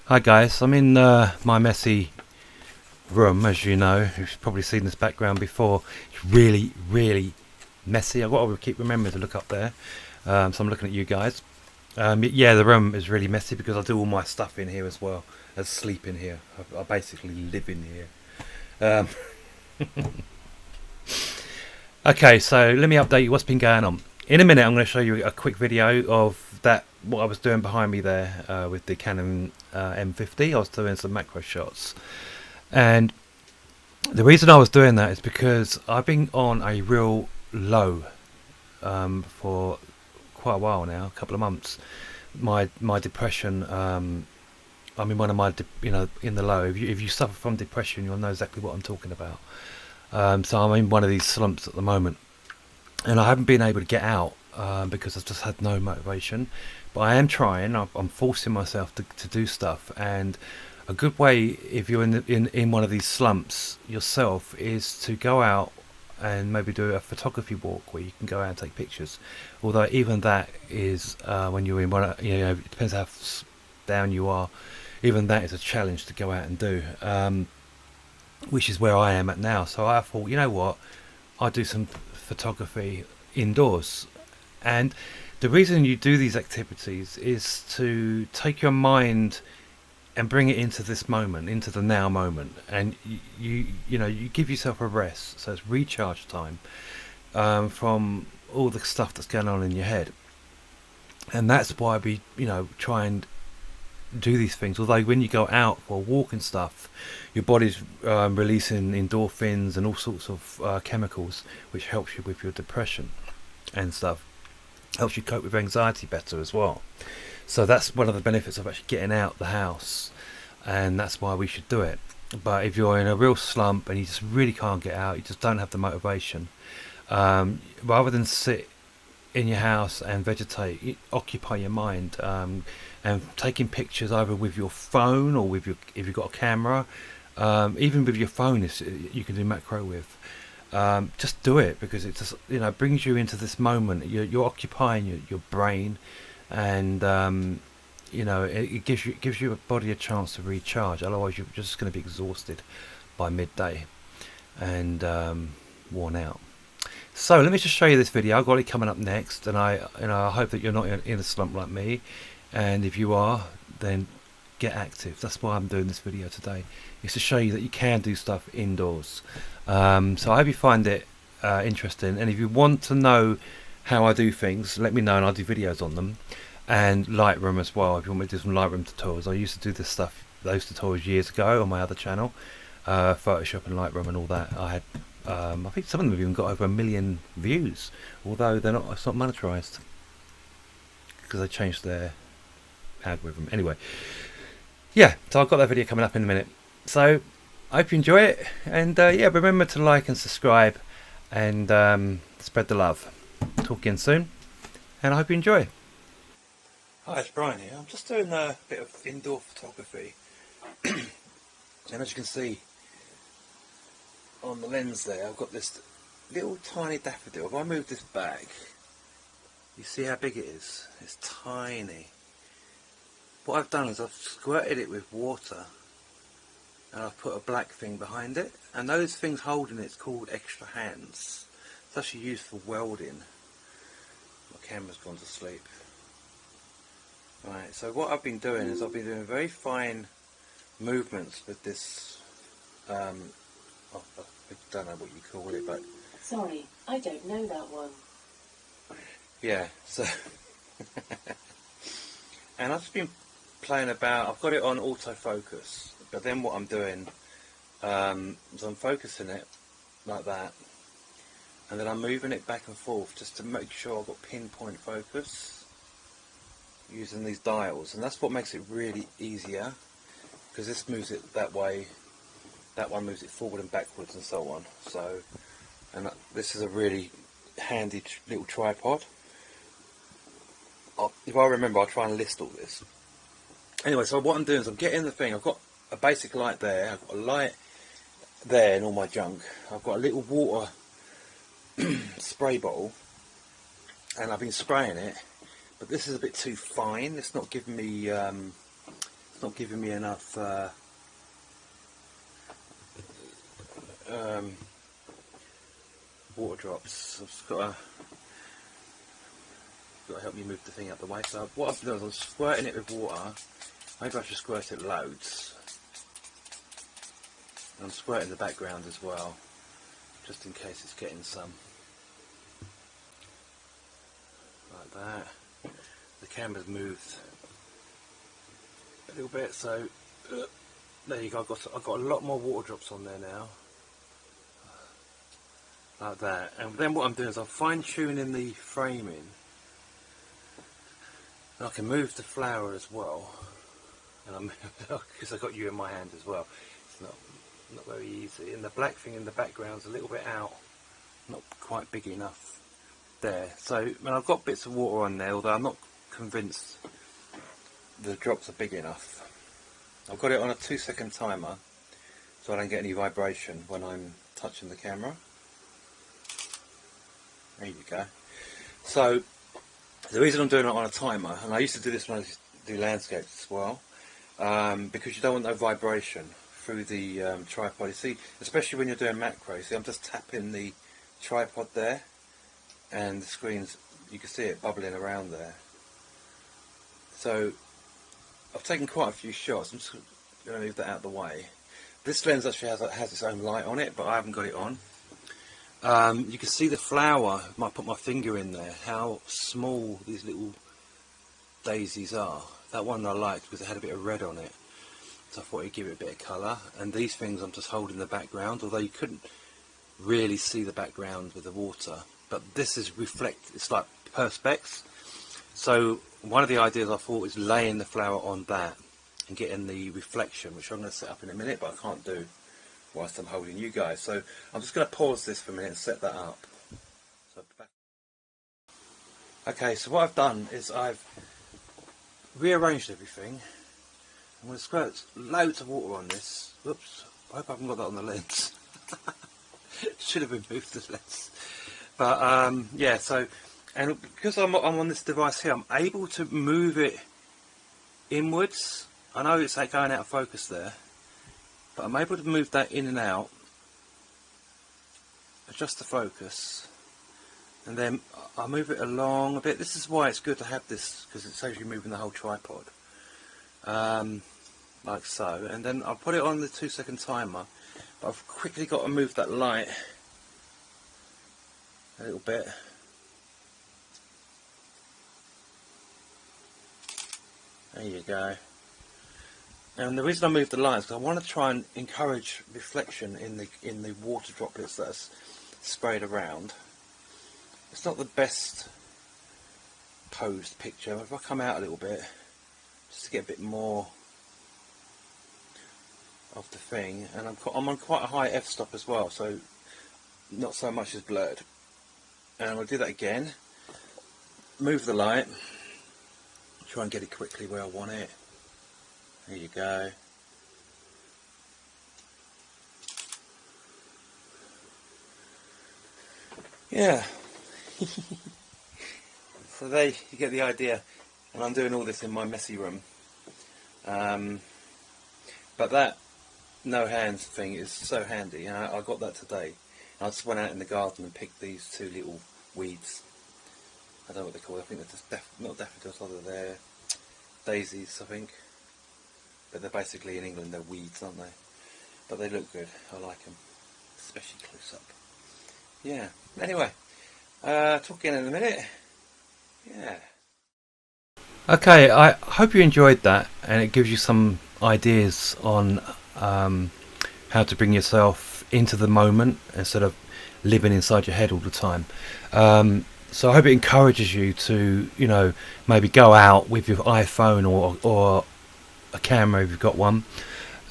Hi guys, I'm in my messy room, as you know. You've probably seen this background before. It's really messy. I've got to keep remembering to look up there. So I'm looking at you guys. Yeah, the room is really messy because I do all my stuff in here as well as sleep in here. I basically live in here. Um, okay, so let me update you what's been going on. In a minute, I'm going to show you a quick video of what I was doing behind me there with the Canon M50. I was doing some macro shots. And the reason I was doing that is because I've been on a real low for quite a while now, a couple of months. My depression, I'm in one of my, in the low. If you suffer from depression, you'll know exactly what I'm talking about. So I'm in one of these slumps at the moment, and I haven't been able to get out because I've just had no motivation. But I am trying. I'm forcing myself to do stuff, and a good way, if you're in one of these slumps yourself, is to go out and maybe do a photography walk where you can go out and take pictures. Although even that is when you're in one, it depends how down you are. Even that is a challenge to go out and do, which is where I am at now. So I thought, you know what, I'll do some photography indoors. And the reason you do these activities is to take your mind and bring it into this moment, into the now moment, and you give yourself a rest. So it's recharge time from all the stuff that's going on in your head, and that's why we try and do these things. Although when you go out for a walk and stuff, your body's releasing endorphins and all sorts of chemicals, which helps you with your depression and stuff. Helps you cope with anxiety better as well. So that's one of the benefits of actually getting out the house, and that's why we should do it. But if you're in a real slump and you just really can't get out, you just don't have the motivation, rather than sit in your house and vegetate, occupy your mind, and taking pictures either with your phone or with if you've got a camera, even with your phone, you can do macro with. Just do it, because it just brings you into this moment. You're occupying your brain, and it gives your body a chance to recharge. Otherwise, you're just going to be exhausted by midday and worn out. So let me just show you this video. I've got it coming up next, and I hope that you're not in a slump like me. And if you are, then get active. That's why I'm doing this video today, is to show you that you can do stuff indoors. So I hope you find it interesting, and if you want to know how I do things, let me know and I'll do videos on them. And Lightroom as well, if you want me to do some Lightroom tutorials. I used to do those tutorials years ago on my other channel, Photoshop and Lightroom and all that. I had I think some of them have even got over 1 million views, although it's not monetized because they changed their algorithm. Anyway, yeah, so I've got that video coming up in a minute. So I hope you enjoy it, and yeah, remember to like and subscribe, and spread the love. Talk again soon, and I hope you enjoy. Hi, it's Brian here. I'm just doing a bit of indoor photography, and as you can see on the lens there, I've got this little tiny daffodil. If I move this back, you see how big it is? It's tiny. What I've done is I've squirted it with water, and I've put a black thing behind it, and those things holding it's called extra hands. It's actually used for welding. My camera's gone to sleep. Right, so what I've been doing is I've been doing very fine movements with this, I don't know what you call it, but... Sorry, I don't know that one. Yeah, so... and I've just been playing about. I've got it on autofocus, but then what I'm doing is I'm focusing it like that, and then I'm moving it back and forth just to make sure I've got pinpoint focus using these dials, and that's what makes it really easier, because this moves it that way, that one moves it forward and backwards and so on. So, and this is a really handy little tripod. If I remember, I'll try and list all this. Anyway, so what I'm doing is I'm getting the thing. I've got a basic light there, I've got a light there and all my junk. I've got a little water spray bottle, and I've been spraying it, but this is a bit too fine. It's not giving me it's not giving me enough water drops. I've just got to help me move the thing out the way. So what I've done is I'm squirting it with water. Maybe I should squirt it loads. And I'm squirting the background as well, just in case it's getting some. Like that. The camera's moved a little bit, so there you go. I've got a lot more water drops on there now, like that. And then what I'm doing is I'm fine-tuning the framing, and I can move the flower as well. And I'm because I've got you in my hand as well. It's not very easy. And the black thing in the background's a little bit out, not quite big enough there. So I've got bits of water on there, although I'm not convinced the drops are big enough. I've got it on a 2-second timer so I don't get any vibration when I'm touching the camera. There you go. So the reason I'm doing it on a timer, and I used to do this when I used to do landscapes as well, because you don't want no vibration through the tripod. You see, especially when you're doing macro, see I'm just tapping the tripod there and the screen's, you can see it bubbling around there. So I've taken quite a few shots. I'm just going to move that out of the way. This lens actually has its own light on it, but I haven't got it on. You can see the flower. I might put my finger in there, how small these little daisies are. That one I liked because it had a bit of red on it, so I thought it'd give it a bit of colour. And these things I'm just holding the background, although you couldn't really see the background with the water. But this is it's like Perspex. So one of the ideas I thought is laying the flower on that and getting the reflection, which I'm going to set up in a minute, but I can't do whilst I'm holding you guys. So I'm just going to pause this for a minute and set that up. Okay, so what I've done is I've rearranged everything. I'm going to squirt loads of water on this. Oops, I hope I haven't got that on the lens. Should have removed the lens. But yeah, so, and because I'm on this device here, I'm able to move it inwards. I know it's like going out of focus there, but I'm able to move that in and out, adjust the focus, and then I'll move it along a bit. This is why it's good to have this, because it saves you moving the whole tripod, like so. And then I'll put it on the 2-second timer, but I've quickly got to move that light a little bit. There you go. And the reason I moved the light is because I want to try and encourage reflection in the water droplets that are sprayed around. It's not the best posed picture. If I come out a little bit, just to get a bit more of the thing, and I'm on quite a high f-stop as well, so not so much is blurred. And I'm going to do that again. Move the light. Try and get it quickly where I want it. There you go. Yeah. So there you get the idea. And I'm doing all this in my messy room. But that no hands thing is so handy. And I got that today. I just went out in the garden and picked these two little weeds. I don't know what they're called. I think they're just not daffodils, they're daisies, I think. But they're basically, in England, they're weeds, aren't they? But they look good. I like them, especially close up. Yeah. Anyway, talk again in a minute. Yeah. Okay, I hope you enjoyed that, and it gives you some ideas on how to bring yourself into the moment instead of living inside your head all the time. So I hope it encourages you to, you know, maybe go out with your iPhone or a camera if you've got one,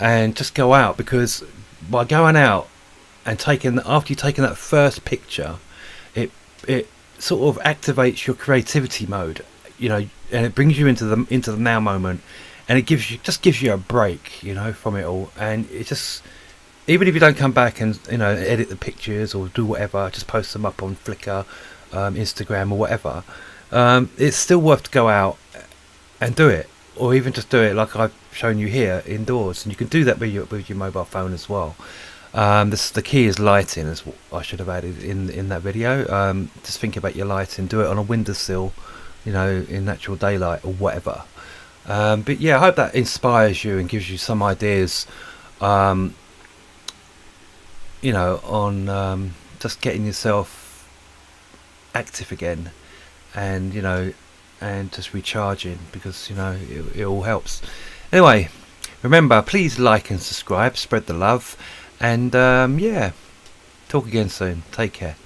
and just go out, because by going out and after you've taken that first picture, it sort of activates your creativity mode, you know, and it brings you into the now moment, and it just gives you a break, you know, from it all. And it just, even if you don't come back and, you know, edit the pictures or do whatever, just post them up on Flickr, Instagram or whatever, it's still worth to go out and do it, or even just do it like I've shown you here indoors, and you can do that with your mobile phone as well. The key is lighting, is what I should have added in that video. Just think about your lighting. Do it on a windowsill, you know, in natural daylight or whatever. But yeah, I hope that inspires you and gives you some ideas, you know, on just getting yourself active again, and you know, and just recharging, because you know it all helps. Anyway, remember, please like and subscribe, spread the love, and yeah, talk again soon. Take care.